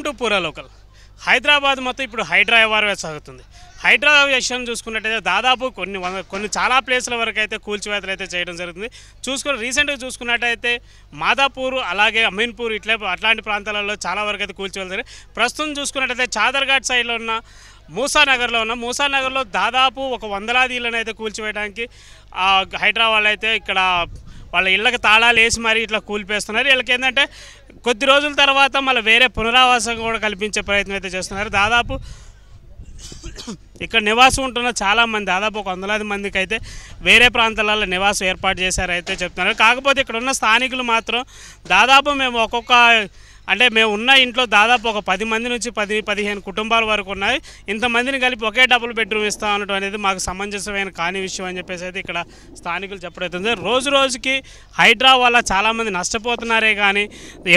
Welcome to పూరా local. Hyderabad మొత్తం ఇప్పుడు హైడ్రా వ్యవహారం సాగుతుంది. హైడ్రా విషయం చూసుకున్నట్టయితే దాదాపు కొన్ని చాలా ప్లేసుల వరకు అయితే కూల్చివేతలు అయితే చేయడం జరుగుతుంది. రీసెంట్గా చూసుకున్నట్టయితే మాదాపూర్ అలాగే అమీన్పూర్ అట్లాంటి ప్రాంతాలలో చాలా వరకు అయితే కూల్చివేతలు. ప్రస్తుతం చూసుకున్నట్టయితే చాదర్ఘాట్ సైడ్లో ఉన్న మూసానగర్లో దాదాపు ఒక 100 ఇళ్లను అయితే కూల్చివేయడానికి హైడ్రా వాళ్ళు అయితే ఇక్కడ వాళ్ళ ఇళ్ళకి తాళాలు వేసి మరీ ఇట్లా కూల్పేస్తున్నారు. వీళ్ళకి ఏంటంటే కొద్ది రోజుల తర్వాత మళ్ళీ వేరే పునరావాసం కూడా కల్పించే ప్రయత్నం అయితే చేస్తున్నారు. దాదాపు ఇక్కడ నివాసం ఉంటున్న చాలామంది దాదాపు ఒక 100 మందికి అయితే వేరే ప్రాంతాలలో నివాసం ఏర్పాటు చేశారైతే చెప్తున్నారు. కాకపోతే ఇక్కడ ఉన్న స్థానికులు మాత్రం దాదాపు మేము మేము ఉన్న ఇంట్లో దాదాపు ఒక 10 మంది నుంచి 10-15 కుటుంబాల వరకు ఉన్నాయి. ఇంతమందిని కలిపి ఒకే డబుల్ బెడ్రూమ్ ఇస్తాం అనడం అనేది మాకు సమంజసమైన కాని విషయం అని చెప్పేసి అయితే ఇక్కడ స్థానికులు చెప్పడం. రోజుకి హైడ్రా వల్ల చాలామంది నష్టపోతున్నారే కానీ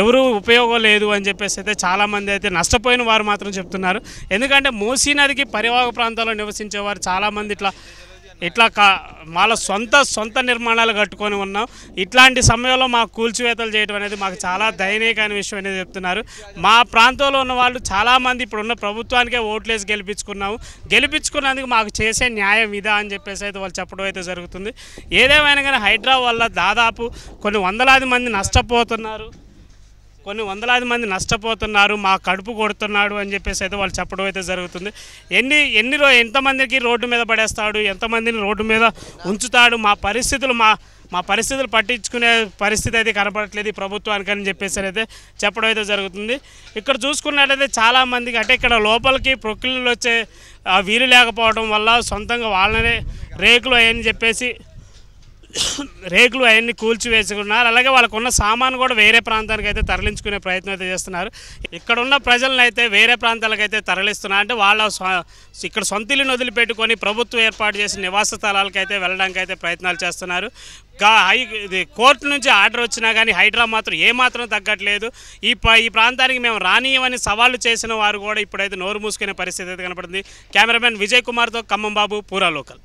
ఎవరు ఉపయోగం లేదు అని చెప్పేసి అయితే చాలామంది అయితే నష్టపోయిన వారు మాత్రం చెప్తున్నారు. ఎందుకంటే మూసీ నదికి పరివాహక ప్రాంతాల్లో నివసించేవారు చాలామంది ఇట్లా వాళ్ళ సొంత నిర్మాణాలు కట్టుకొని ఉన్నాం. ఇట్లాంటి సమయంలో మాకు కూల్చివేతలు చేయడం అనేది మాకు చాలా దయనీయమైన విషయం అనేది చెప్తున్నారు. మా ప్రాంతంలో ఉన్న వాళ్ళు చాలామంది ఇప్పుడున్న ప్రభుత్వానికే ఓట్లేసి గెలిపించుకున్నందుకు మాకు చేసే న్యాయం ఇదా అని చెప్పేసి అయితే వాళ్ళు చెప్పడం అయితే జరుగుతుంది. ఏదేమైనా కానీ హైడ్రా వల్ల దాదాపు కొన్ని 100 మంది నష్టపోతున్నారు, మా కడుపు కొడుతున్నాడు అని చెప్పేసి అయితే వాళ్ళు చెప్పడం అయితే జరుగుతుంది. ఎంతమందికి రోడ్డు మీద పడేస్తాడు, ఎంతమందిని రోడ్డు మీద ఉంచుతాడు, మా పరిస్థితులు పట్టించుకునే పరిస్థితి అయితే కనపడట్లేదు ఈ ప్రభుత్వానికి అని చెప్పేసి అయితే చెప్పడం అయితే జరుగుతుంది. ఇక్కడ చూసుకున్నట్టయితే చాలామందికి అంటే ఇక్కడ లోపలికి ప్రొక్కిళ్ళు వచ్చే వీలు లేకపోవడం వల్ల సొంతంగా వాళ్ళనే రేకులు అవన్నీ కూల్చివేసుకున్నారు. అలాగే వాళ్ళకున్న సామాను కూడా వేరే ప్రాంతానికి అయితే తరలించుకునే ప్రయత్నం అయితే చేస్తున్నారు. ఇక్కడ ఉన్న ప్రజలను అయితే వేరే ప్రాంతాలకు అయితే తరలిస్తున్నారు. అంటే వాళ్ళ ఇక్కడ సొంత ఇల్లును వదిలిపెట్టుకొని ప్రభుత్వం ఏర్పాటు చేసిన నివాస స్థలాలకు అయితే వెళ్ళడానికి అయితే ప్రయత్నాలు చేస్తున్నారు. కోర్టు నుంచి ఆర్డర్ వచ్చినా కానీ హైడ్రా మాత్రం ఏమాత్రం తగ్గట్లేదు. ఈ ప్రాంతానికి మేము రానియమని సవాళ్లు చేసిన వారు కూడా ఇప్పుడైతే నోరు మూసుకునే పరిస్థితి అయితే కనపడుతుంది. కెమెరామెన్ విజయ్ కుమార్తో ఖమ్మం బాబు, పూరా లోకల్.